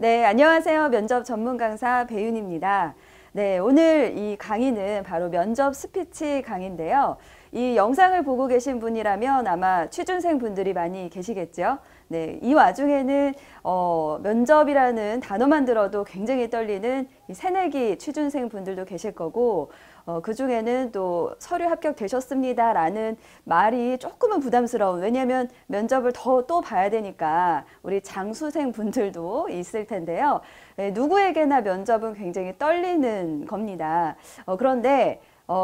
네, 안녕하세요. 면접 전문 강사 배윤입니다. 네, 오늘 이 강의는 바로 면접 스피치 강의인데요. 이 영상을 보고 계신 분이라면 아마 취준생 분들이 많이 계시겠죠. 네, 이 와중에는 면접이라는 단어만 들어도 굉장히 떨리는 이 새내기 취준생 분들도 계실 거고, 그 중에는 또 서류 합격되셨습니다 라는 말이 조금은 부담스러운, 왜냐하면 면접을 또 봐야 되니까 우리 장수생 분들도 있을 텐데요. 네, 누구에게나 면접은 굉장히 떨리는 겁니다. 그런데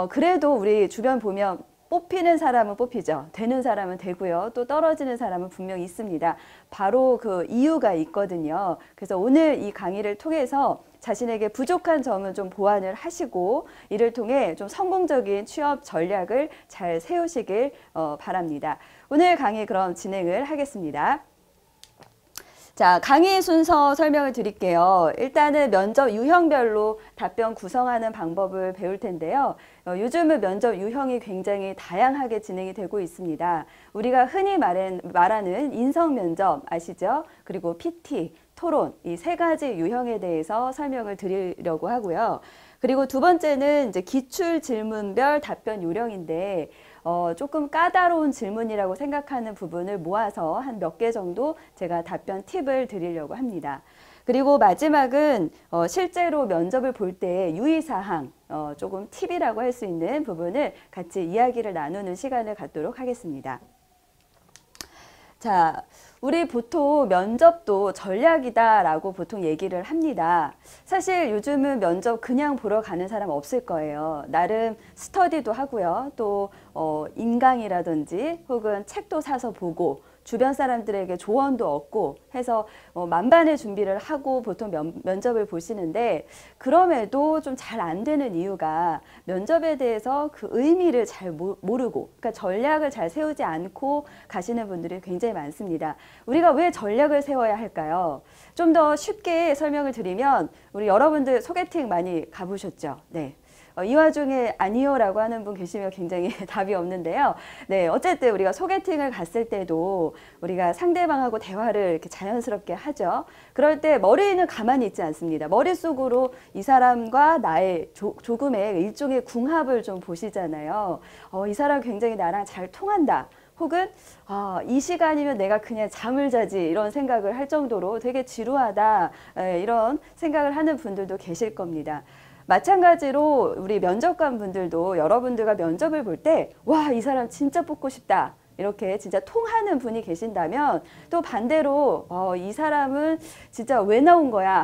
그래도 우리 주변 보면 뽑히는 사람은 뽑히죠. 되는 사람은 되고요. 또 떨어지는 사람은 분명히 있습니다. 바로 그 이유가 있거든요. 그래서 오늘 이 강의를 통해서 자신에게 부족한 점은 좀 보완을 하시고 이를 통해 좀 성공적인 취업 전략을 잘 세우시길 바랍니다. 오늘 강의 그럼 진행을 하겠습니다. 자, 강의 순서 설명을 드릴게요. 일단은 면접 유형별로 답변 구성하는 방법을 배울 텐데요. 요즘은 면접 유형이 굉장히 다양하게 진행이 되고 있습니다. 우리가 흔히 말하는 인성 면접 아시죠? 그리고 PT, 토론, 이 세 가지 유형에 대해서 설명을 드리려고 하고요. 그리고 두 번째는 이제 기출 질문별 답변 요령인데 조금 까다로운 질문이라고 생각하는 부분을 모아서 한 몇 개 정도 제가 답변 팁을 드리려고 합니다. 그리고 마지막은 실제로 면접을 볼 때 유의사항, 조금 팁이라고 할 수 있는 부분을 같이 이야기를 나누는 시간을 갖도록 하겠습니다. 자, 우리 보통 면접도 전략이다라고 보통 얘기를 합니다. 사실 요즘은 면접 그냥 보러 가는 사람 없을 거예요. 나름 스터디도 하고요. 또 인강이라든지 혹은 책도 사서 보고 주변 사람들에게 조언도 얻고 해서 만반의 준비를 하고 보통 면접을 보시는데, 그럼에도 좀 잘 안 되는 이유가 면접에 대해서 그 의미를 잘 모르고, 그러니까 전략을 잘 세우지 않고 가시는 분들이 굉장히 많습니다. 우리가 왜 전략을 세워야 할까요? 좀 더 쉽게 설명을 드리면, 우리 여러분들 소개팅 많이 가보셨죠? 네. 이 와중에 아니요 라고 하는 분 계시면 굉장히 답이 없는데요. 네, 어쨌든 우리가 소개팅을 갔을 때도 우리가 상대방하고 대화를 이렇게 자연스럽게 하죠. 그럴 때 머리는 가만히 있지 않습니다. 머릿속으로 이 사람과 나의 조금의 일종의 궁합을 좀 보시잖아요. 이 사람 굉장히 나랑 잘 통한다. 혹은 이 시간이면 내가 그냥 잠을 자지, 이런 생각을 할 정도로 되게 지루하다, 이런 생각을 하는 분들도 계실 겁니다. 마찬가지로 우리 면접관 분들도 여러분들과 면접을 볼 때 와, 이 사람 진짜 뽑고 싶다, 이렇게 진짜 통하는 분이 계신다면, 또 반대로 이 사람은 진짜 왜 나온 거야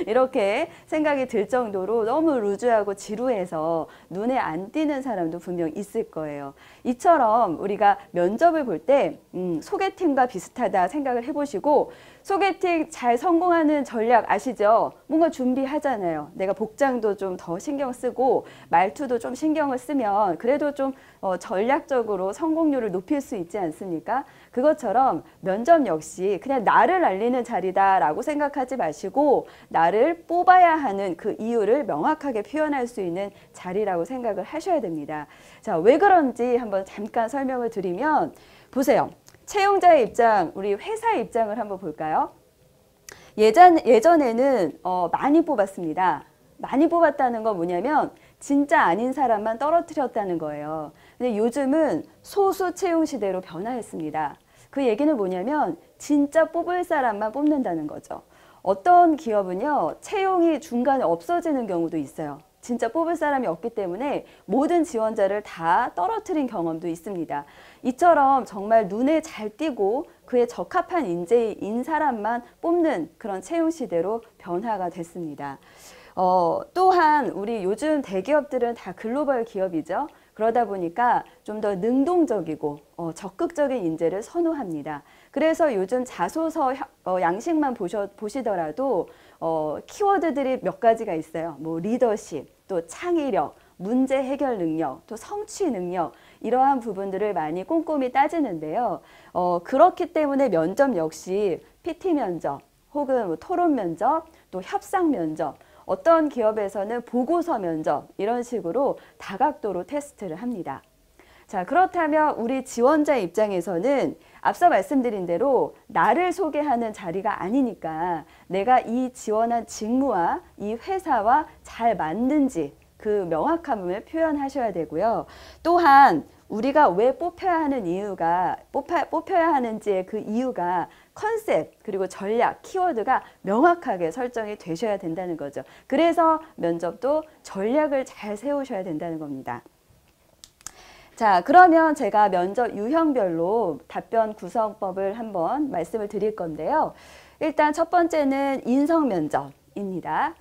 이렇게 생각이 들 정도로 너무 루즈하고 지루해서 눈에 안 띄는 사람도 분명 있을 거예요. 이처럼 우리가 면접을 볼 때 소개팅과 비슷하다 생각을 해보시고, 소개팅 잘 성공하는 전략 아시죠? 뭔가 준비하잖아요. 내가 복장도 좀 더 신경 쓰고 말투도 좀 신경을 쓰면 그래도 좀 전략적으로 성공률을 높일 수 있지 않습니까? 그것처럼 면접 역시 그냥 나를 알리는 자리다라고 생각하지 마시고, 나를 뽑아야 하는 그 이유를 명확하게 표현할 수 있는 자리라고 생각을 하셔야 됩니다. 자, 왜 그런지 한번 잠깐 설명을 드리면, 보세요. 채용자의 입장, 우리 회사의 입장을 한번 볼까요? 예전에는 많이 뽑았습니다. 많이 뽑았다는 건 뭐냐면 진짜 아닌 사람만 떨어뜨렸다는 거예요. 근데 요즘은 소수 채용 시대로 변화했습니다. 그 얘기는 뭐냐면 진짜 뽑을 사람만 뽑는다는 거죠. 어떤 기업은요, 채용이 중간에 없어지는 경우도 있어요. 진짜 뽑을 사람이 없기 때문에 모든 지원자를 다 떨어뜨린 경험도 있습니다. 이처럼 정말 눈에 잘 띄고 그에 적합한 인재인 사람만 뽑는 그런 채용 시대로 변화가 됐습니다. 또한 우리 요즘 대기업들은 다 글로벌 기업이죠. 그러다 보니까 좀 더 능동적이고 적극적인 인재를 선호합니다. 그래서 요즘 자소서 양식만 보시더라도 키워드들이 몇 가지가 있어요. 뭐 리더십, 또 창의력, 문제 해결 능력, 또 성취 능력, 이러한 부분들을 많이 꼼꼼히 따지는데요. 그렇기 때문에 면접 역시 PT 면접, 혹은 뭐 토론 면접, 또 협상 면접, 어떤 기업에서는 보고서 면접, 이런 식으로 다각도로 테스트를 합니다. 자, 그렇다면 우리 지원자 입장에서는 앞서 말씀드린 대로 나를 소개하는 자리가 아니니까 내가 이 지원한 직무와 이 회사와 잘 맞는지 그 명확함을 표현하셔야 되고요. 또한 우리가 왜 뽑혀야 하는 이유가 뽑혀야 하는지의 그 이유가 컨셉 그리고 전략, 키워드가 명확하게 설정이 되셔야 된다는 거죠. 그래서 면접도 전략을 잘 세우셔야 된다는 겁니다. 자, 그러면 제가 면접 유형별로 답변 구성법을 한번 말씀을 드릴 건데요. 일단 첫 번째는 인성 면접입니다.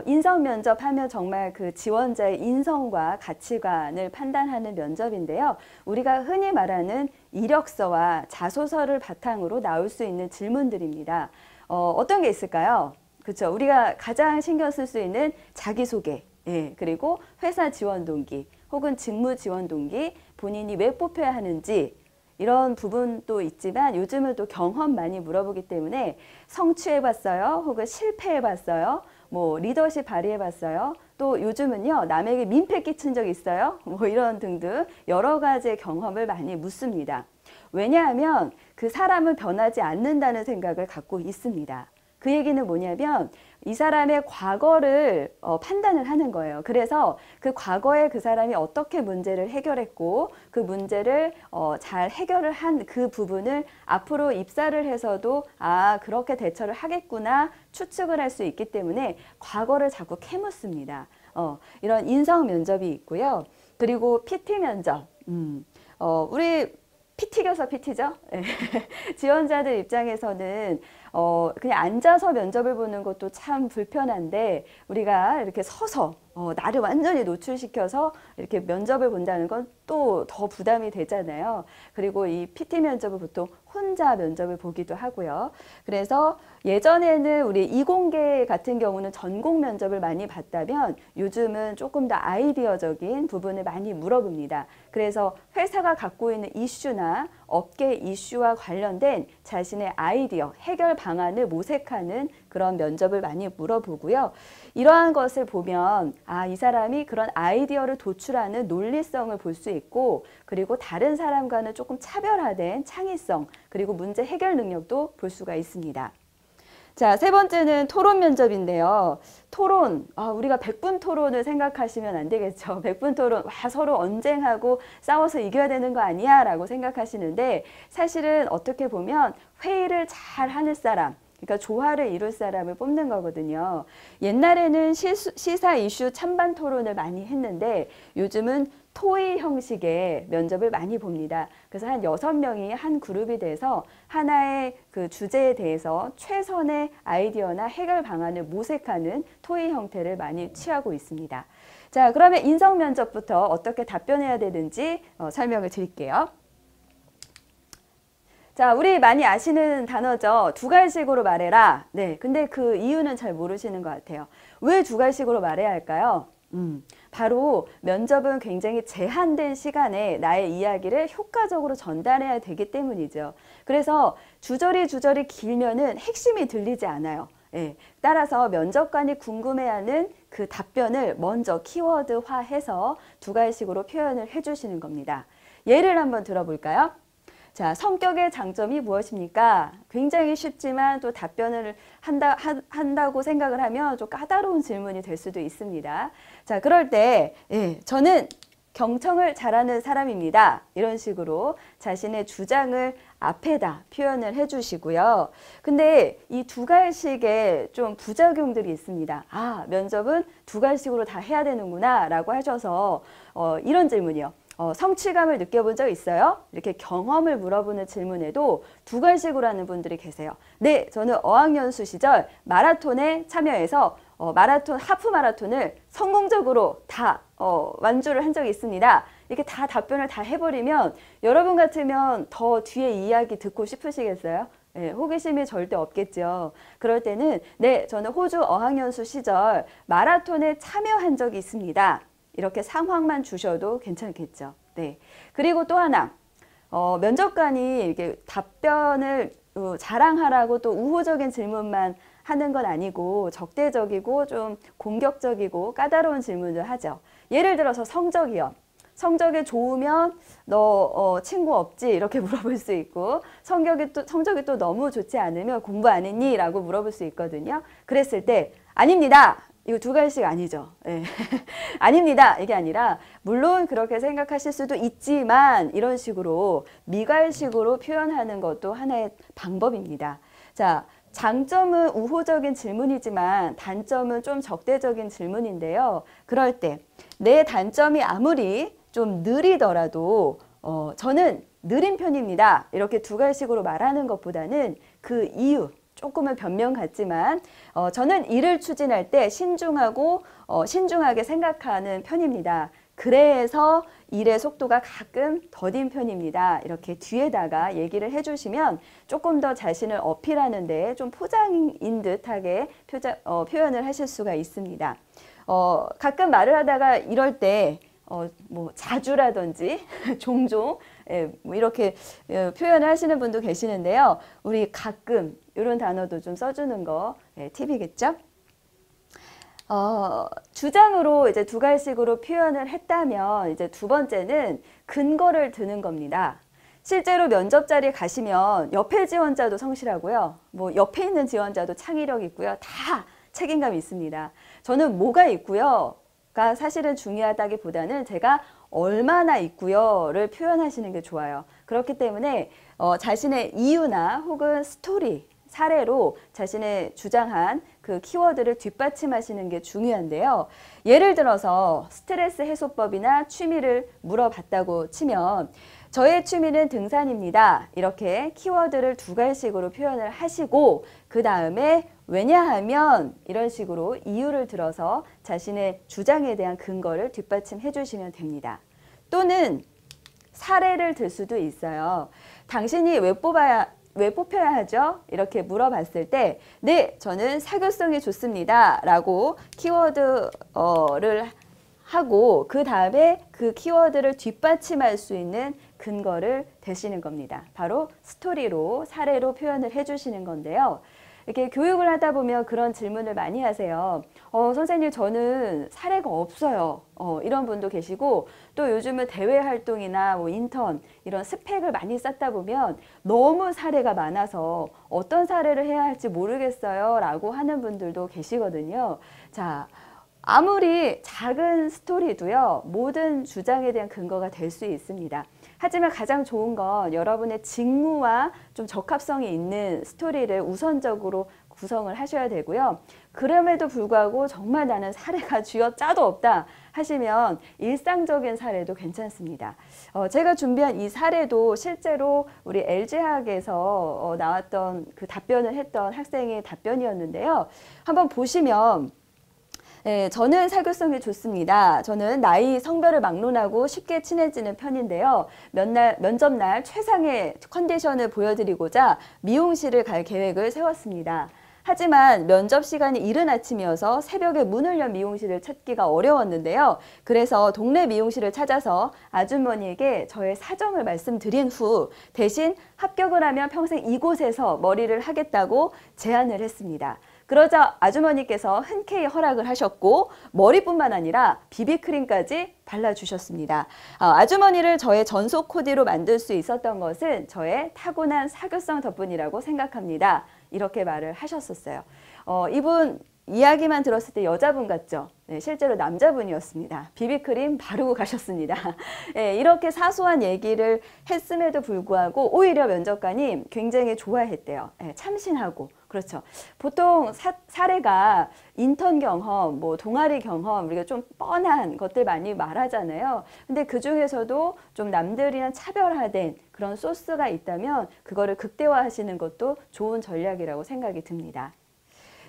인성 면접 하면 정말 그 지원자의 인성과 가치관을 판단하는 면접인데요. 우리가 흔히 말하는 이력서와 자소서를 바탕으로 나올 수 있는 질문들입니다. 어떤 게 있을까요? 그렇죠. 우리가 가장 신경 쓸 수 있는 자기소개, 예, 그리고 회사 지원 동기, 혹은 직무 지원 동기, 본인이 왜 뽑혀야 하는지 이런 부분도 있지만 요즘은 또 경험 많이 물어보기 때문에 성취해봤어요? 혹은 실패해봤어요? 뭐 리더십 발휘해봤어요? 또 요즘은요 남에게 민폐 끼친 적 있어요? 뭐 이런 등등 여러 가지의 경험을 많이 묻습니다. 왜냐하면 그 사람은 변하지 않는다는 생각을 갖고 있습니다. 그 얘기는 뭐냐면 이 사람의 과거를 판단을 하는 거예요. 그래서 그 과거에 그 사람이 어떻게 문제를 해결했고 그 문제를 잘 해결을 한 그 부분을 앞으로 입사를 해서도 아 그렇게 대처를 하겠구나 추측을 할 수 있기 때문에 과거를 자꾸 캐묻습니다. 이런 인성 면접이 있고요. 그리고 PT 면접. 우리 PT 교사 PT죠? 지원자들 입장에서는 그냥 앉아서 면접을 보는 것도 참 불편한데 우리가 이렇게 서서 나를 완전히 노출시켜서 이렇게 면접을 본다는 건 또 더 부담이 되잖아요. 그리고 이 PT 면접을 보통 혼자 면접을 보기도 하고요. 그래서 예전에는 우리 이공계 같은 경우는 전공 면접을 많이 봤다면 요즘은 조금 더 아이디어적인 부분을 많이 물어봅니다. 그래서 회사가 갖고 있는 이슈나 업계 이슈와 관련된 자신의 아이디어, 해결 방안을 모색하는 그런 면접을 많이 물어보고요. 이러한 것을 보면 아, 이 사람이 그런 아이디어를 도출하는 논리성을 볼 수 있고 그리고 다른 사람과는 조금 차별화된 창의성 그리고 문제 해결 능력도 볼 수가 있습니다. 자, 세 번째는 토론 면접인데요. 토론, 우리가 100분 토론을 생각하시면 안 되겠죠. 100분 토론, 와, 서로 언쟁하고 싸워서 이겨야 되는 거 아니야? 라고 생각하시는데 사실은 어떻게 보면 회의를 잘 하는 사람, 그러니까 조화를 이룰 사람을 뽑는 거거든요. 옛날에는 시사 이슈 찬반 토론을 많이 했는데 요즘은 토의 형식의 면접을 많이 봅니다. 그래서 한 6명이 한 그룹이 돼서 하나의 그 주제에 대해서 최선의 아이디어나 해결 방안을 모색하는 토의 형태를 많이 취하고 있습니다. 자, 그러면 인성 면접부터 어떻게 답변해야 되는지 설명을 드릴게요. 자, 우리 많이 아시는 단어죠. 두갈식으로 말해라. 네, 근데 그 이유는 잘 모르시는 것 같아요. 왜 두갈식으로 말해야 할까요? 바로 면접은 굉장히 제한된 시간에 나의 이야기를 효과적으로 전달해야 되기 때문이죠. 그래서 주저리 길면은 핵심이 들리지 않아요. 예, 따라서 면접관이 궁금해하는 그 답변을 먼저 키워드화해서 두갈식으로 표현을 해주시는 겁니다. 예를 한번 들어볼까요? 자, 성격의 장점이 무엇입니까? 굉장히 쉽지만 또 답변을 한다고 생각을 하면 좀 까다로운 질문이 될 수도 있습니다. 자, 그럴 때 저는 경청을 잘하는 사람입니다. 이런 식으로 자신의 주장을 앞에다 표현을 해주시고요. 근데 이 두갈식에 좀 부작용들이 있습니다. 아, 면접은 두갈식으로 다 해야 되는구나 라고 하셔서 이런 질문이요. 성취감을 느껴본 적 있어요? 이렇게 경험을 물어보는 질문에도 두갈식으로 하는 분들이 계세요. 네, 저는 어학연수 시절 마라톤에 참여해서 하프 마라톤을 성공적으로 다 완주를 한 적이 있습니다. 이렇게 다 답변을 다 해버리면 여러분 같으면 더 뒤에 이야기 듣고 싶으시겠어요? 네, 호기심이 절대 없겠죠. 그럴 때는 네, 저는 호주 어학연수 시절 마라톤에 참여한 적이 있습니다. 이렇게 상황만 주셔도 괜찮겠죠. 네. 그리고 또 하나, 면접관이 이렇게 답변을 자랑하라고 또 우호적인 질문만 하는 건 아니고 적대적이고 좀 공격적이고 까다로운 질문을 하죠. 예를 들어서 성적이요. 성적이 좋으면 너 친구 없지? 이렇게 물어볼 수 있고 성적이 또 너무 좋지 않으면 공부 안 했니? 라고 물어볼 수 있거든요. 그랬을 때 아닙니다. 이거 두 가지씩 아니죠. 네. 아닙니다. 이게 아니라 물론 그렇게 생각하실 수도 있지만 이런 식으로 미괄식으로 표현하는 것도 하나의 방법입니다. 자, 장점은 우호적인 질문이지만 단점은 좀 적대적인 질문인데요. 그럴 때 내 단점이 아무리 좀 느리더라도 저는 느린 편입니다. 이렇게 두 가지식으로 말하는 것보다는 그 이유, 조금은 변명 같지만 저는 일을 추진할 때 신중하게 생각하는 편입니다. 그래서 일의 속도가 가끔 더딘 편입니다. 이렇게 뒤에다가 얘기를 해주시면 조금 더 자신을 어필하는 데 좀 포장인 듯하게 표현을 하실 수가 있습니다. 가끔 말을 하다가 이럴 때 뭐 자주라든지 종종 뭐 이렇게 표현을 하시는 분도 계시는데요. 우리 가끔 이런 단어도 좀 써주는 거 팁이겠죠? 주장으로 이제 두 가지식으로 표현을 했다면 이제 두 번째는 근거를 드는 겁니다. 실제로 면접 자리에 가시면 옆에 지원자도 성실하고요. 뭐 옆에 있는 지원자도 창의력 있고요. 다 책임감이 있습니다. 저는 뭐가 있고요가 사실은 중요하다기보다는 제가 얼마나 있고요를 표현하시는 게 좋아요. 그렇기 때문에 자신의 이유나 혹은 스토리, 사례로 자신의 주장한 그 키워드를 뒷받침하시는 게 중요한데요. 예를 들어서 스트레스 해소법이나 취미를 물어봤다고 치면 저의 취미는 등산입니다. 이렇게 키워드를 두 가지식으로 표현을 하시고 그 다음에 왜냐하면 이런 식으로 이유를 들어서 자신의 주장에 대한 근거를 뒷받침해 주시면 됩니다. 또는 사례를 들 수도 있어요. 당신이 왜 뽑혀야 하죠? 이렇게 물어봤을 때 네, 저는 사교성이 좋습니다. 라고 키워드를 하고 그 다음에 그 키워드를 뒷받침할 수 있는 근거를 대시는 겁니다. 바로 스토리로, 사례로 표현을 해주시는 건데요. 이렇게 교육을 하다 보면 그런 질문을 많이 하세요. 선생님 저는 사례가 없어요. 이런 분도 계시고 또 요즘은 대외 활동이나 뭐 인턴 이런 스펙을 많이 쌓다 보면 너무 사례가 많아서 어떤 사례를 해야 할지 모르겠어요 라고 하는 분들도 계시거든요. 자, 아무리 작은 스토리도요, 모든 주장에 대한 근거가 될 수 있습니다. 하지만 가장 좋은 건 여러분의 직무와 좀 적합성이 있는 스토리를 우선적으로 구성을 하셔야 되고요. 그럼에도 불구하고 정말 나는 사례가 쥐어짜도 없다 하시면 일상적인 사례도 괜찮습니다. 제가 준비한 이 사례도 실제로 우리 LG학에서 나왔던 그 답변을 했던 학생의 답변이었는데요. 한번 보시면 네, 저는 사교성이 좋습니다. 저는 나이, 성별을 막론하고 쉽게 친해지는 편인데요. 면접날 최상의 컨디션을 보여드리고자 미용실을 갈 계획을 세웠습니다. 하지만 면접 시간이 이른 아침이어서 새벽에 문을 연 미용실을 찾기가 어려웠는데요. 그래서 동네 미용실을 찾아서 아주머니에게 저의 사정을 말씀드린 후 대신 합격을 하면 평생 이곳에서 머리를 하겠다고 제안을 했습니다. 그러자 아주머니께서 흔쾌히 허락을 하셨고 머리뿐만 아니라 비비크림까지 발라주셨습니다. 아주머니를 저의 전속 코디로 만들 수 있었던 것은 저의 타고난 사교성 덕분이라고 생각합니다. 이렇게 말을 하셨었어요. 이분 이야기만 들었을 때 여자분 같죠? 네, 실제로 남자분이었습니다. 비비크림 바르고 가셨습니다. 네, 이렇게 사소한 얘기를 했음에도 불구하고 오히려 면접관이 굉장히 좋아했대요. 네, 참신하고. 그렇죠. 보통 사례가 인턴 경험, 뭐 동아리 경험, 우리가 좀 뻔한 것들 많이 말하잖아요. 근데 그 중에서도 좀 남들이랑 차별화된 그런 소스가 있다면 그거를 극대화하시는 것도 좋은 전략이라고 생각이 듭니다.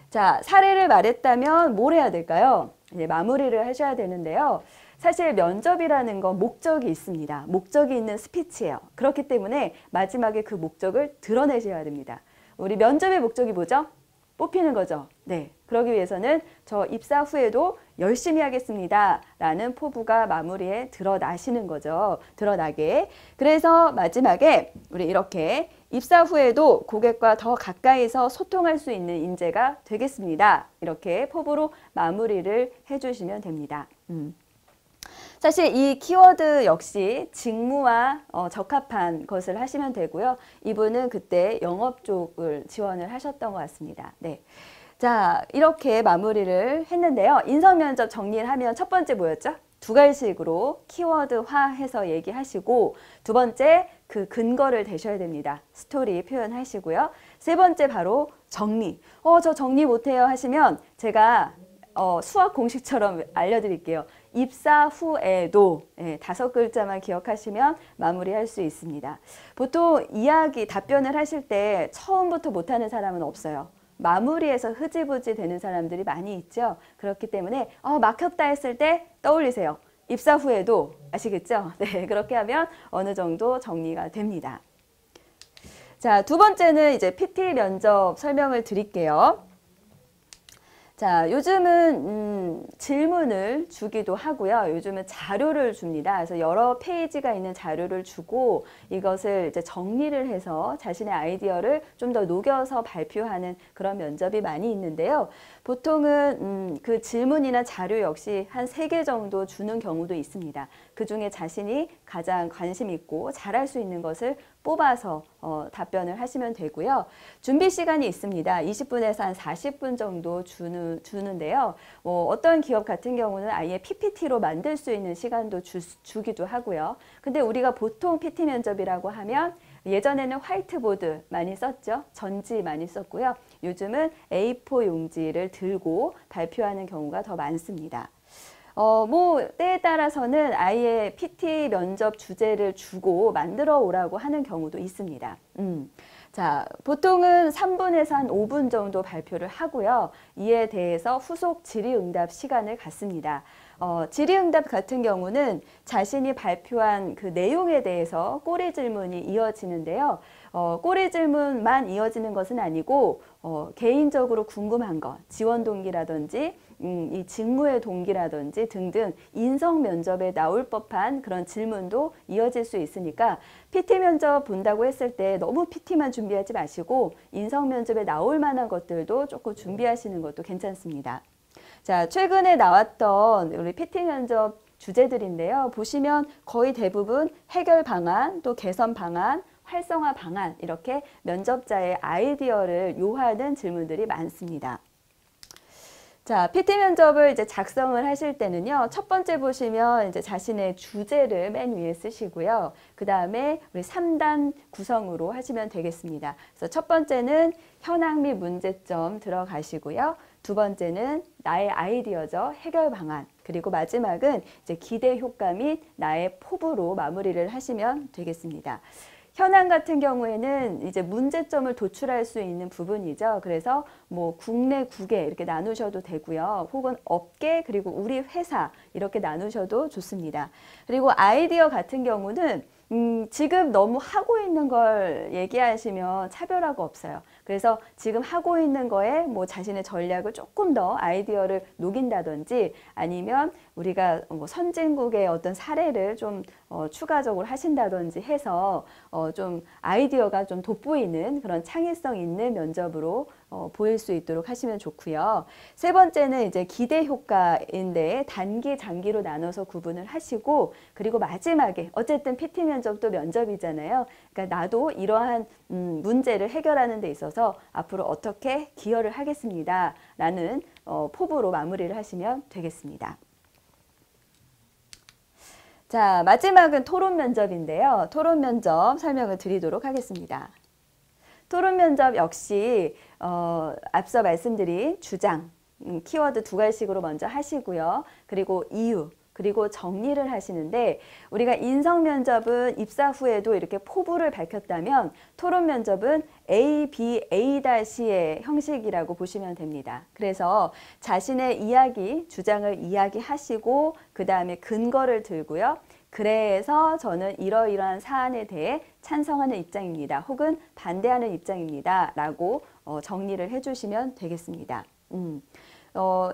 자, 사례를 말했다면 뭘 해야 될까요? 이제 마무리를 하셔야 되는데요. 사실 면접이라는 건 목적이 있습니다. 목적이 있는 스피치예요. 그렇기 때문에 마지막에 그 목적을 드러내셔야 됩니다. 우리 면접의 목적이 뭐죠? 뽑히는 거죠. 네, 그러기 위해서는 저 입사 후에도 열심히 하겠습니다 라는 포부가 마무리에 드러나시는 거죠. 드러나게. 그래서 마지막에 우리 이렇게 입사 후에도 고객과 더 가까이서 소통할 수 있는 인재가 되겠습니다. 이렇게 포부로 마무리를 해주시면 됩니다. 사실 이 키워드 역시 직무와 적합한 것을 하시면 되고요. 이분은 그때 영업 쪽을 지원을 하셨던 것 같습니다. 네. 자, 이렇게 마무리를 했는데요. 인성면접 정리를 하면 첫 번째 뭐였죠? 두 가지식으로 키워드화해서 얘기하시고, 두 번째 그 근거를 대셔야 됩니다. 스토리 표현하시고요. 세 번째 바로 정리. 저 정리 못해요 하시면 제가 수학 공식처럼 알려드릴게요. 입사 후에도 5글자만 기억하시면 마무리할 수 있습니다. 보통 답변을 하실 때 처음부터 못하는 사람은 없어요. 마무리에서 흐지부지 되는 사람들이 많이 있죠. 그렇기 때문에 막혔다 했을 때 떠올리세요. 입사 후에도 아시겠죠? 네, 그렇게 하면 어느 정도 정리가 됩니다. 자, 두 번째는 이제 PT 면접 설명을 드릴게요. 자, 요즘은 질문을 주기도 하고요. 요즘은 자료를 줍니다. 그래서 여러 페이지가 있는 자료를 주고 이것을 이제 정리를 해서 자신의 아이디어를 좀 더 녹여서 발표하는 그런 면접이 많이 있는데요. 보통은 그 질문이나 자료 역시 한 3개 정도 주는 경우도 있습니다. 그중에 자신이 가장 관심 있고 잘할 수 있는 것을 뽑아서 답변을 하시면 되고요. 준비 시간이 있습니다. 20분에서 한 40분 정도 주는데요. 어떤 기업 같은 경우는 아예 PPT로 만들 수 있는 시간도 주기도 하고요. 근데 우리가 보통 PT 면접이라고 하면 예전에는 화이트보드 많이 썼죠. 전지 많이 썼고요. 요즘은 A4 용지를 들고 발표하는 경우가 더 많습니다. 때에 따라서는 아예 PT 면접 주제를 주고 만들어 오라고 하는 경우도 있습니다. 자, 보통은 3분에서 한 5분 정도 발표를 하고요. 이에 대해서 후속 질의응답 시간을 갖습니다. 질의응답 같은 경우는 자신이 발표한 그 내용에 대해서 꼬리 질문이 이어지는데요. 꼬리 질문만 이어지는 것은 아니고 개인적으로 궁금한 것, 지원 동기라든지 이 직무의 동기라든지 등등 인성 면접에 나올 법한 그런 질문도 이어질 수 있으니까 PT 면접 본다고 했을 때 너무 PT만 준비하지 마시고 인성 면접에 나올 만한 것들도 조금 준비하시는 것도 괜찮습니다. 자, 최근에 나왔던 우리 PT 면접 주제들인데요. 보시면 거의 대부분 해결 방안, 또 개선 방안, 활성화 방안 이렇게 면접자의 아이디어를 요하는 질문들이 많습니다. 자, PT 면접을 이제 작성을 하실 때는요, 첫 번째 보시면 이제 자신의 주제를 맨 위에 쓰시고요. 그 다음에 우리 3단 구성으로 하시면 되겠습니다. 그래서 첫 번째는 현황 및 문제점 들어가시고요. 두 번째는 나의 아이디어죠. 해결 방안. 그리고 마지막은 이제 기대 효과 및 나의 포부로 마무리를 하시면 되겠습니다. 현황 같은 경우에는 이제 문제점을 도출할 수 있는 부분이죠. 그래서 뭐 국내 국외 이렇게 나누셔도 되고요. 혹은 업계 그리고 우리 회사 이렇게 나누셔도 좋습니다. 그리고 아이디어 같은 경우는 지금 너무 하고 있는 걸 얘기하시면 차별화가 없어요. 그래서 지금 하고 있는 거에 뭐 자신의 전략을 조금 더 아이디어를 녹인다든지 아니면 우리가 뭐 선진국의 어떤 사례를 좀 추가적으로 하신다든지 해서 좀 아이디어가 좀 돋보이는 그런 창의성 있는 면접으로 보일 수 있도록 하시면 좋고요. 세 번째는 이제 기대 효과인데 단기, 장기로 나눠서 구분을 하시고 그리고 마지막에 어쨌든 PT 면접도 면접이잖아요. 그러니까 나도 이러한 문제를 해결하는 데 있어서 앞으로 어떻게 기여를 하겠습니다. 라는 포부로 마무리를 하시면 되겠습니다. 자, 마지막은 토론 면접인데요. 토론 면접 설명을 드리도록 하겠습니다. 토론 면접 역시 앞서 말씀드린 주장, 키워드 2가지씩으로 먼저 하시고요. 그리고 이유, 그리고 정리를 하시는데 우리가 인성 면접은 입사 후에도 이렇게 포부를 밝혔다면 토론 면접은 A, B, A-의 형식이라고 보시면 됩니다. 그래서 자신의 이야기, 주장을 이야기하시고 그 다음에 근거를 들고요. 그래서 저는 이러이러한 사안에 대해 찬성하는 입장입니다. 혹은 반대하는 입장입니다. 라고 정리를 해주시면 되겠습니다.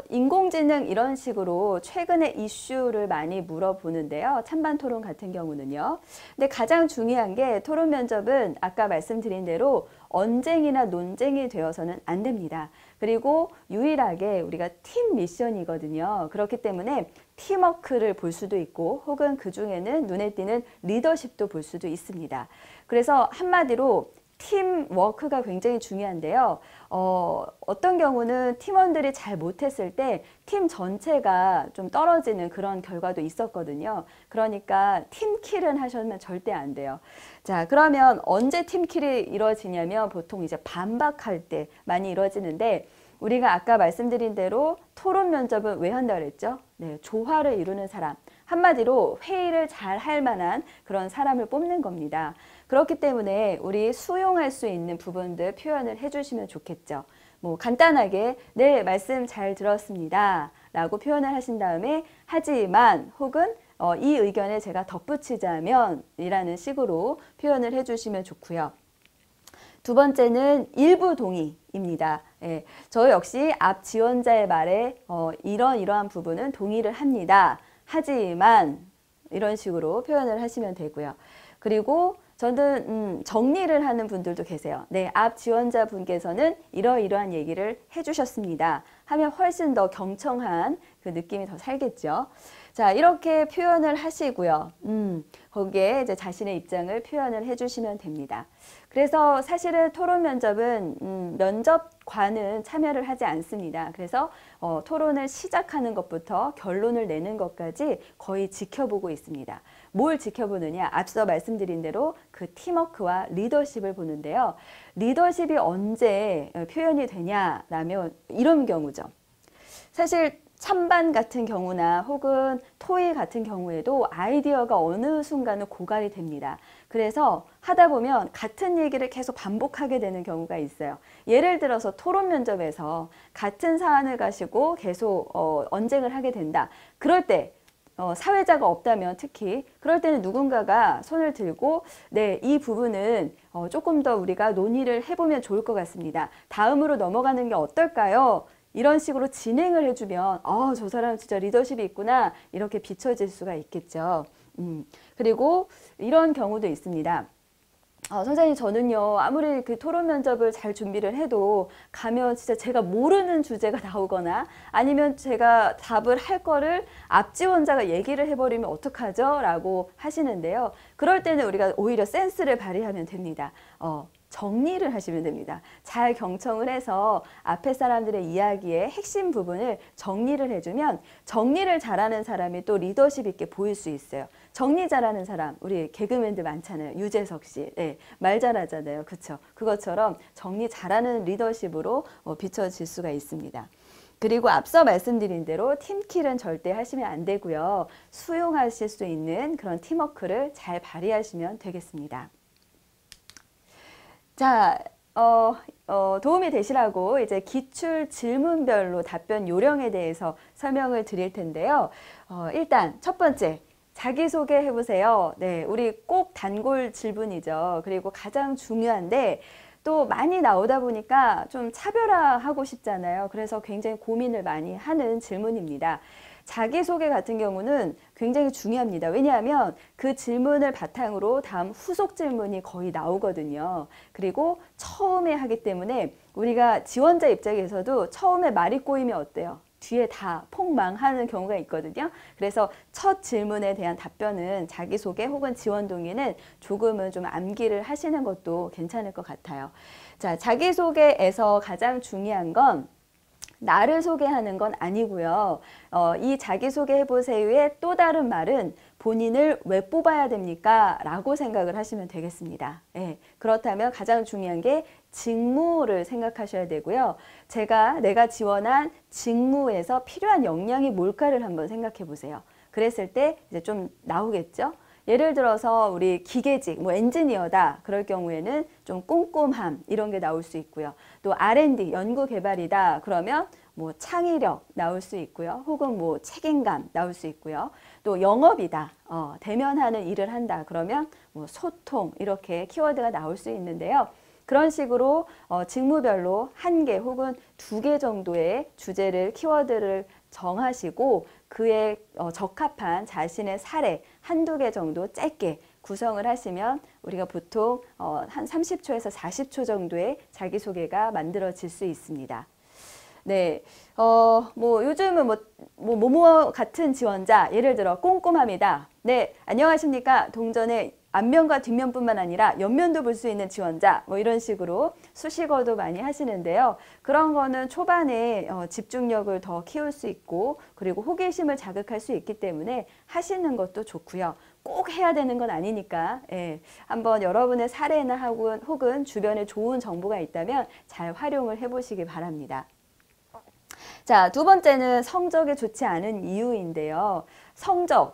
인공지능 이런 식으로 최근의 이슈를 많이 물어보는데요. 찬반 토론 같은 경우는요. 근데 가장 중요한 게 토론 면접은 아까 말씀드린 대로 언쟁이나 논쟁이 되어서는 안 됩니다. 그리고 유일하게 우리가 팀 미션이거든요. 그렇기 때문에 팀워크를 볼 수도 있고 혹은 그 중에는 눈에 띄는 리더십도 볼 수도 있습니다. 그래서 한마디로 팀워크가 굉장히 중요한데요. 어떤 경우는 팀원들이 잘 못했을 때 팀 전체가 좀 떨어지는 그런 결과도 있었거든요. 그러니까 팀킬은 하시면 절대 안 돼요. 자, 그러면 언제 팀킬이 이루어지냐면 보통 이제 반박할 때 많이 이루어지는데 우리가 아까 말씀드린 대로 토론 면접은 왜 한다 그랬죠? 네, 조화를 이루는 사람. 한마디로 회의를 잘 할 만한 그런 사람을 뽑는 겁니다. 그렇기 때문에 우리 수용할 수 있는 부분들 표현을 해주시면 좋겠죠. 뭐 간단하게 네, 말씀 잘 들었습니다 라고 표현을 하신 다음에 하지만 혹은 이 의견에 제가 덧붙이자면 이라는 식으로 표현을 해주시면 좋고요. 두 번째는 일부 동의입니다. 예, 저 역시 앞 지원자의 말에 이러한 부분은 동의를 합니다. 하지만 이런 식으로 표현을 하시면 되고요. 그리고 저는 정리를 하는 분들도 계세요. 네, 앞 지원자분께서는 이러이러한 얘기를 해주셨습니다. 하면 훨씬 더 경청한 그 느낌이 더 살겠죠. 자, 이렇게 표현을 하시고요. 거기에 이제 자신의 입장을 표현을 해주시면 됩니다. 그래서 사실은 토론 면접은 면접관은 참여를 하지 않습니다. 그래서 토론을 시작하는 것부터 결론을 내는 것까지 거의 지켜보고 있습니다. 뭘 지켜보느냐? 앞서 말씀드린 대로 그 팀워크와 리더십을 보는데요. 리더십이 언제 표현이 되냐라면 이런 경우죠. 사실 찬반 같은 경우나 혹은 토의 같은 경우에도 아이디어가 어느 순간은 고갈이 됩니다. 그래서 하다 보면 같은 얘기를 계속 반복하게 되는 경우가 있어요. 예를 들어서 토론 면접에서 같은 사안을 가지고 계속 언쟁을 하게 된다. 그럴 때 사회자가 없다면 특히 그럴 때는 누군가가 손을 들고 네, 이 부분은 조금 더 우리가 논의를 해보면 좋을 것 같습니다. 다음으로 넘어가는 게 어떨까요? 이런 식으로 진행을 해주면 저 사람 진짜 리더십이 있구나 이렇게 비춰질 수가 있겠죠. 그리고 이런 경우도 있습니다. 선생님 저는요 아무리 그 토론 면접을 잘 준비를 해도 가면 진짜 제가 모르는 주제가 나오거나 아니면 제가 답을 할 거를 앞 지원자가 얘기를 해버리면 어떡하죠? 라고 하시는데요. 그럴 때는 우리가 오히려 센스를 발휘하면 됩니다. 정리를 하시면 됩니다. 잘 경청을 해서 앞에 사람들의 이야기의 핵심 부분을 정리를 해주면 정리를 잘하는 사람이 또 리더십 있게 보일 수 있어요. 정리 잘하는 사람 우리 개그맨들 많잖아요. 유재석 씨 네, 말 잘하잖아요. 그렇죠? 그것처럼 정리 잘하는 리더십으로 비춰질 수가 있습니다. 그리고 앞서 말씀드린 대로 팀킬은 절대 하시면 안 되고요. 수용하실 수 있는 그런 팀워크를 잘 발휘하시면 되겠습니다. 자, 도움이 되시라고 이제 기출 질문별로 답변 요령에 대해서 설명을 드릴 텐데요. 일단 첫 번째, 자기소개 해보세요. 네, 우리 꼭 단골 질문이죠. 그리고 가장 중요한데 또 많이 나오다 보니까 좀 차별화하고 싶잖아요. 그래서 굉장히 고민을 많이 하는 질문입니다. 자기소개 같은 경우는 굉장히 중요합니다. 왜냐하면 그 질문을 바탕으로 다음 후속 질문이 거의 나오거든요. 그리고 처음에 하기 때문에 우리가 지원자 입장에서도 처음에 말이 꼬이면 어때요? 뒤에 다 폭망하는 경우가 있거든요. 그래서 첫 질문에 대한 답변은 자기소개 혹은 지원 동의는 조금은 좀 암기를 하시는 것도 괜찮을 것 같아요. 자, 자기소개에서 가장 중요한 건 나를 소개하는 건 아니고요. 이 자기소개 해보세요의 또 다른 말은 본인을 왜 뽑아야 됩니까? 라고 생각을 하시면 되겠습니다. 네, 그렇다면 가장 중요한 게 직무를 생각하셔야 되고요. 내가 지원한 직무에서 필요한 역량이 뭘까를 한번 생각해 보세요. 그랬을 때 이제 좀 나오겠죠? 예를 들어서 우리 기계직, 뭐 엔지니어다 그럴 경우에는 좀 꼼꼼함 이런 게 나올 수 있고요. 또 R&D, 연구개발이다 그러면 뭐 창의력 나올 수 있고요. 혹은 뭐 책임감 나올 수 있고요. 또 영업이다, 대면하는 일을 한다 그러면 뭐 소통 이렇게 키워드가 나올 수 있는데요. 그런 식으로 직무별로 1개 혹은 2개 정도의 주제를 키워드를 정하시고 그에 적합한 자신의 사례 1~2개 정도 짧게 구성을 하시면 우리가 보통 한 30초에서 40초 정도의 자기소개가 만들어질 수 있습니다. 네, 뭐 요즘은 뭐뭐 같은 지원자, 예를 들어 꼼꼼합니다. 네, 안녕하십니까. 동전의 앞면과 뒷면뿐만 아니라 옆면도 볼 수 있는 지원자, 뭐 이런 식으로 수식어도 많이 하시는데요. 그런 거는 초반에 집중력을 더 키울 수 있고 그리고 호기심을 자극할 수 있기 때문에 하시는 것도 좋고요. 꼭 해야 되는 건 아니니까 한번 여러분의 사례나 혹은 주변에 좋은 정보가 있다면 잘 활용을 해보시기 바랍니다. 자, 2번째는 성적이 좋지 않은 이유인데요.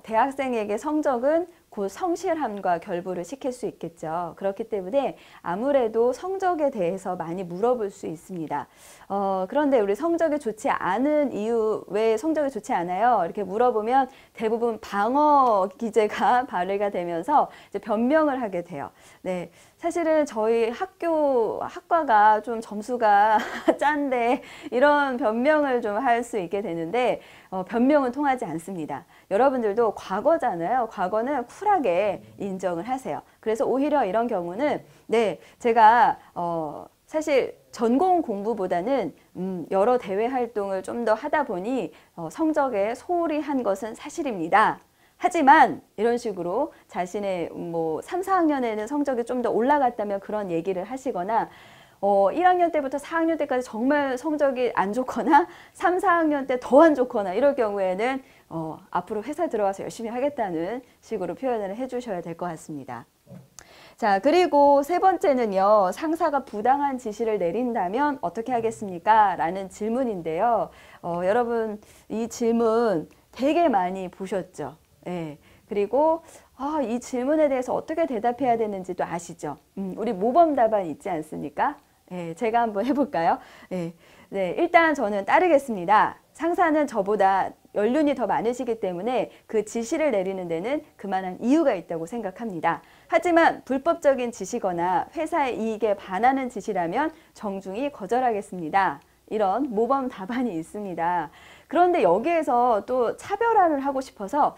대학생에게 성적은 곧 성실함과 결부를 시킬 수 있겠죠. 그렇기 때문에 아무래도 성적에 대해서 많이 물어볼 수 있습니다. 그런데 우리 성적이 좋지 않은 이유, 왜 성적이 좋지 않아요? 이렇게 물어보면 대부분 방어 기제가 발휘가 되면서 이제 변명을 하게 돼요. 네. 사실은 저희 학과가 좀 점수가 짠데 이런 변명을 좀 할 수 있게 되는데 변명은 통하지 않습니다. 여러분들도 과거잖아요. 과거는 쿨하게 인정을 하세요. 그래서 오히려 이런 경우는 제가 사실 전공 공부보다는 여러 대외 활동을 좀 더 하다 보니 성적에 소홀히 한 것은 사실입니다. 하지만 이런 식으로 자신의 3, 4학년에는 성적이 좀 더 올라갔다면 그런 얘기를 하시거나 1학년 때부터 4학년 때까지 정말 성적이 안 좋거나 3, 4학년 때 더 안 좋거나 이럴 경우에는 앞으로 회사 들어가서 열심히 하겠다는 식으로 표현을 해주셔야 될 것 같습니다. 자, 그리고 3번째는요. 상사가 부당한 지시를 내린다면 어떻게 하겠습니까? 라는 질문인데요. 여러분 이 질문 되게 많이 보셨죠? 그리고 이 질문에 대해서 어떻게 대답해야 되는지도 아시죠? 우리 모범 답안 있지 않습니까? 제가 한번 해볼까요? 일단 저는 따르겠습니다. 상사는 저보다 연륜이 더 많으시기 때문에 그 지시를 내리는 데는 그만한 이유가 있다고 생각합니다. 하지만 불법적인 지시거나 회사의 이익에 반하는 지시라면 정중히 거절하겠습니다. 이런 모범 답안이 있습니다. 그런데 여기에서 또 차별화를 하고 싶어서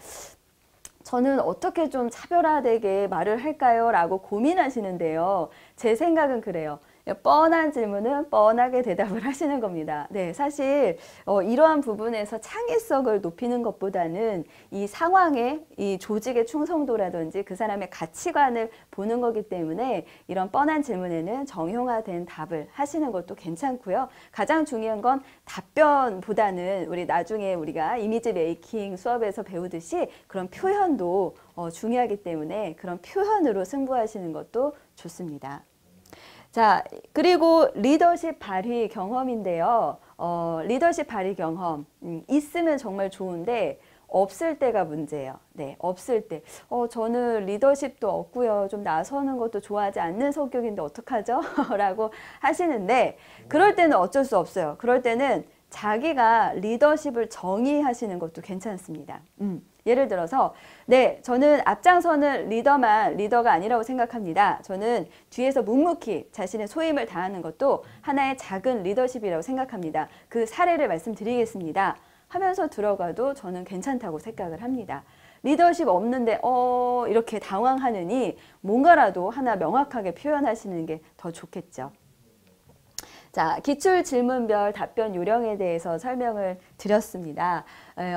저는 어떻게 좀 차별화되게 말을 할까요? 라고 고민하시는데요. 제 생각은 그래요. 뻔한 질문은 뻔하게 대답을 하시는 겁니다. 사실 이러한 부분에서 창의성을 높이는 것보다는 이 상황에 이 조직의 충성도라든지 그 사람의 가치관을 보는 거기 때문에 이런 뻔한 질문에는 정형화된 답을 하시는 것도 괜찮고요. 가장 중요한 건 답변보다는 나중에 우리가 이미지 메이킹 수업에서 배우듯이 그런 표현도 중요하기 때문에 그런 표현으로 승부하시는 것도 좋습니다. 자, 그리고 리더십 발휘 경험인데요. 리더십 발휘 경험 있으면 정말 좋은데 없을 때가 문제예요. 없을 때. 저는 리더십도 없고요. 좀 나서는 것도 좋아하지 않는 성격인데 어떡하죠? 라고 하시는데 그럴 때는 어쩔 수 없어요. 그럴 때는 자기가 리더십을 정의하시는 것도 괜찮습니다. 예를 들어서 저는 앞장서는 리더가 아니라고 생각합니다. 저는 뒤에서 묵묵히 자신의 소임을 다하는 것도 하나의 작은 리더십이라고 생각합니다. 그 사례를 말씀드리겠습니다. 하면서 들어가도 저는 괜찮다고 생각을 합니다. 리더십 없는데 이렇게 당황하느니 뭔가라도 하나 명확하게 표현하시는 게 더 좋겠죠. 자, 기출질문별 답변 요령에 대해서 설명을 드렸습니다.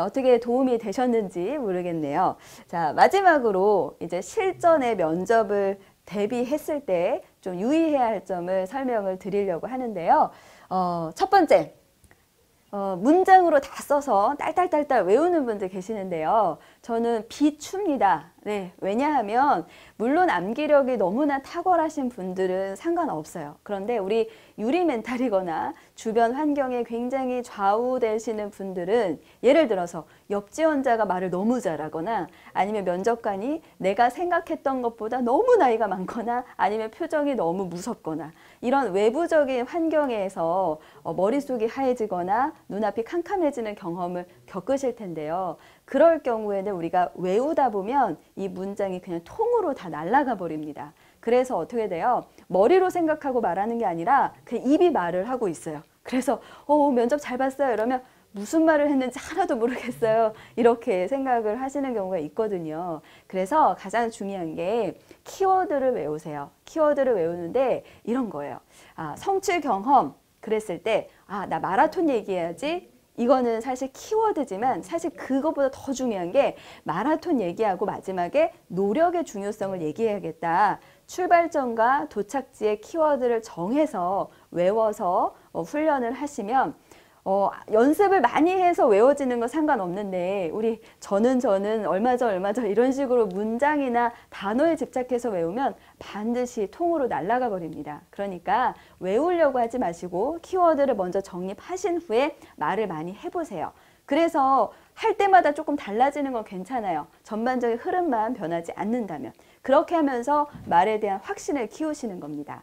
어떻게 도움이 되셨는지 모르겠네요. 자, 마지막으로 이제 실전의 면접을 대비했을 때 좀 유의해야 할 점을 설명을 드리려고 하는데요. 첫 번째, 문장으로 다 써서 딸딸딸딸 외우는 분들 계시는데요. 저는 비춥니다. 왜냐하면 물론 암기력이 너무나 탁월하신 분들은 상관없어요. 그런데 우리 유리 멘탈이거나 주변 환경에 굉장히 좌우되시는 분들은 예를 들어서 옆 지원자가 말을 너무 잘하거나 아니면 면접관이 내가 생각했던 것보다 너무 나이가 많거나 아니면 표정이 너무 무섭거나 이런 외부적인 환경에서 머릿속이 하얘지거나 눈앞이 캄캄해지는 경험을 겪으실 텐데요. 그럴 경우에는 우리가 외우다 보면 이 문장이 그냥 통으로 다 날아가 버립니다. 그래서 어떻게 돼요? 머리로 생각하고 말하는 게 아니라 그 입이 말을 하고 있어요. 그래서 면접 잘 봤어요 이러면 무슨 말을 했는지 하나도 모르겠어요. 이렇게 생각을 하시는 경우가 있거든요. 그래서 가장 중요한 게 키워드를 외우세요. 키워드를 외우는데 이런 거예요. 성취 경험 그랬을 때 나 마라톤 얘기해야지. 이거는 사실 키워드지만 사실 그것보다 더 중요한 게 마라톤 얘기하고 마지막에 노력의 중요성을 얘기해야겠다. 출발점과 도착지의 키워드를 정해서 외워서 훈련을 하시면 연습을 많이 해서 외워지는 건 상관없는데 우리 저는 얼마 전 이런 식으로 문장이나 단어에 집착해서 외우면 반드시 통으로 날아가 버립니다. 그러니까 외우려고 하지 마시고 키워드를 먼저 정립하신 후에 말을 많이 해보세요. 그래서 할 때마다 조금 달라지는 건 괜찮아요. 전반적인 흐름만 변하지 않는다면. 그렇게 하면서 말에 대한 확신을 키우시는 겁니다.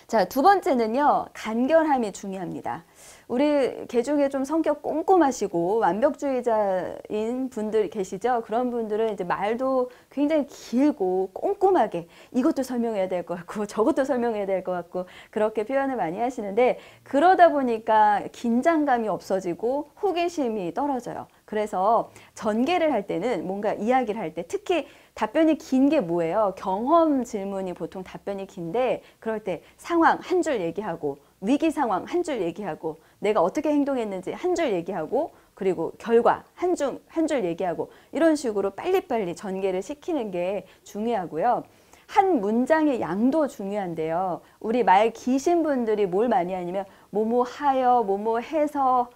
자, 두 번째는요, 간결함이 중요합니다. 우리 개중에 좀 성격 꼼꼼하시고 완벽주의자인 분들 계시죠? 그런 분들은 이제 말도 굉장히 길고 꼼꼼하게 이것도 설명해야 될 것 같고 저것도 설명해야 될 것 같고 그렇게 표현을 많이 하시는데 그러다 보니까 긴장감이 없어지고 호기심이 떨어져요. 그래서 전개를 할 때는 뭔가 이야기를 할 때 특히 답변이 긴 게 뭐예요? 경험 질문이 보통 답변이 긴데 그럴 때 상황 한 줄 얘기하고 위기 상황 한 줄 얘기하고 내가 어떻게 행동했는지 한 줄 얘기하고 그리고 결과 한 줄 얘기하고 이런 식으로 빨리빨리 전개를 시키는 게 중요하고요. 한 문장의 양도 중요한데요. 우리 말 기신 분들이 뭘 많이 하냐면 뭐뭐 하여 뭐뭐 해서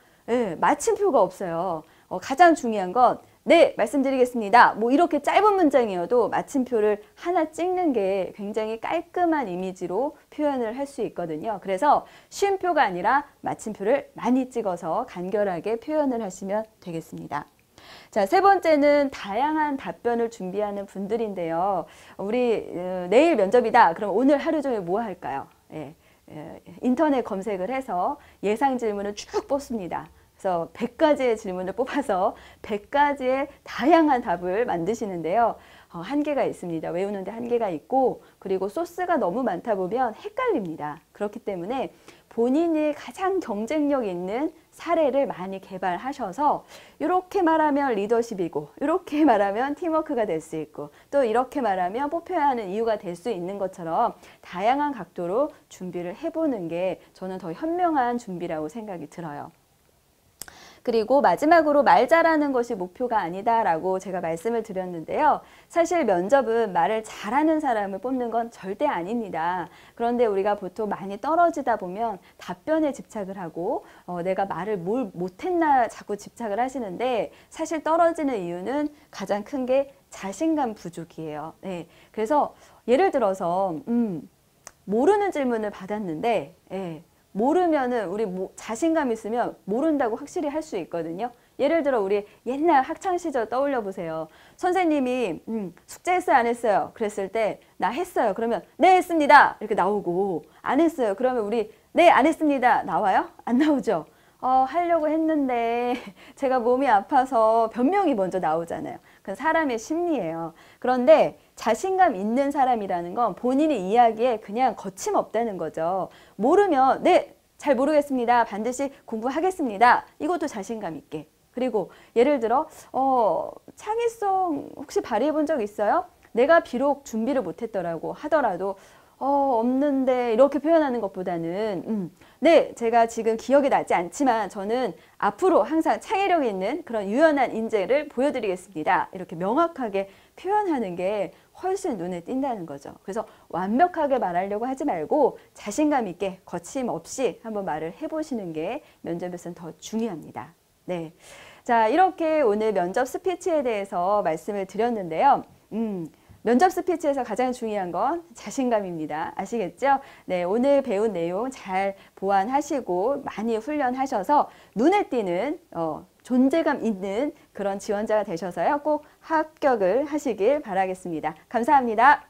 마침표가 없어요. 가장 중요한 건 네, 말씀드리겠습니다. 뭐 이렇게 짧은 문장이어도 마침표를 하나 찍는 게 굉장히 깔끔한 이미지로 표현을 할 수 있거든요. 그래서 쉼표가 아니라 마침표를 많이 찍어서 간결하게 표현을 하시면 되겠습니다. 자, 세 번째는 다양한 답변을 준비하는 분들인데요. 우리 내일 면접이다. 그럼 오늘 하루 종일 뭐 할까요? 인터넷 검색을 해서 예상 질문을 쭉 뽑습니다. 그래서 100가지의 질문을 뽑아서 100가지의 다양한 답을 만드시는데요. 한계가 있습니다. 외우는데 한계가 있고 그리고 소스가 너무 많다 보면 헷갈립니다. 그렇기 때문에 본인이 가장 경쟁력 있는 사례를 많이 개발하셔서 이렇게 말하면 리더십이고 이렇게 말하면 팀워크가 될 수 있고 또 이렇게 말하면 뽑혀야 하는 이유가 될 수 있는 것처럼 다양한 각도로 준비를 해보는 게 저는 더 현명한 준비라고 생각이 들어요. 그리고 마지막으로 말 잘하는 것이 목표가 아니다라고 제가 말씀을 드렸는데요. 사실 면접은 말을 잘하는 사람을 뽑는 건 절대 아닙니다. 그런데 우리가 보통 많이 떨어지다 보면 답변에 집착을 하고 내가 말을 뭘 못했나 자꾸 집착을 하시는데 사실 떨어지는 이유는 가장 큰 게 자신감 부족이에요. 네. 그래서 예를 들어서 모르는 질문을 받았는데 모르면은 우리 자신감 있으면 모른다고 확실히 할 수 있거든요. 예를 들어 우리 옛날 학창 시절 떠올려 보세요. 선생님이 숙제했어요 안 했어요? 그랬을 때 나 했어요. 그러면 네 했습니다. 이렇게 나오고 안 했어요. 그러면 우리 네 안 했습니다. 나와요? 안 나오죠. 하려고 했는데 제가 몸이 아파서 변명이 먼저 나오잖아요. 그건 사람의 심리예요. 그런데 자신감 있는 사람이라는 건 본인의 이야기에 그냥 거침없다는 거죠. 모르면 네, 잘 모르겠습니다. 반드시 공부하겠습니다. 이것도 자신감 있게. 그리고 예를 들어 창의성 혹시 발휘해 본 적 있어요? 내가 비록 준비를 못했더라고 하더라도 없는데 이렇게 표현하는 것보다는 네, 제가 지금 기억이 나지 않지만 저는 앞으로 항상 창의력 있는 그런 유연한 인재를 보여드리겠습니다. 이렇게 명확하게 표현하는 게 훨씬 눈에 띈다는 거죠. 그래서 완벽하게 말하려고 하지 말고 자신감 있게 거침없이 한번 말을 해보시는 게 면접에서는 더 중요합니다. 네, 자 이렇게 오늘 면접 스피치에 대해서 말씀을 드렸는데요. 면접 스피치에서 가장 중요한 건 자신감입니다. 아시겠죠? 네, 오늘 배운 내용 잘 보완하시고 많이 훈련하셔서 눈에 띄는 존재감 있는 그런 지원자가 되셔서요. 꼭 합격을 하시길 바라겠습니다. 감사합니다.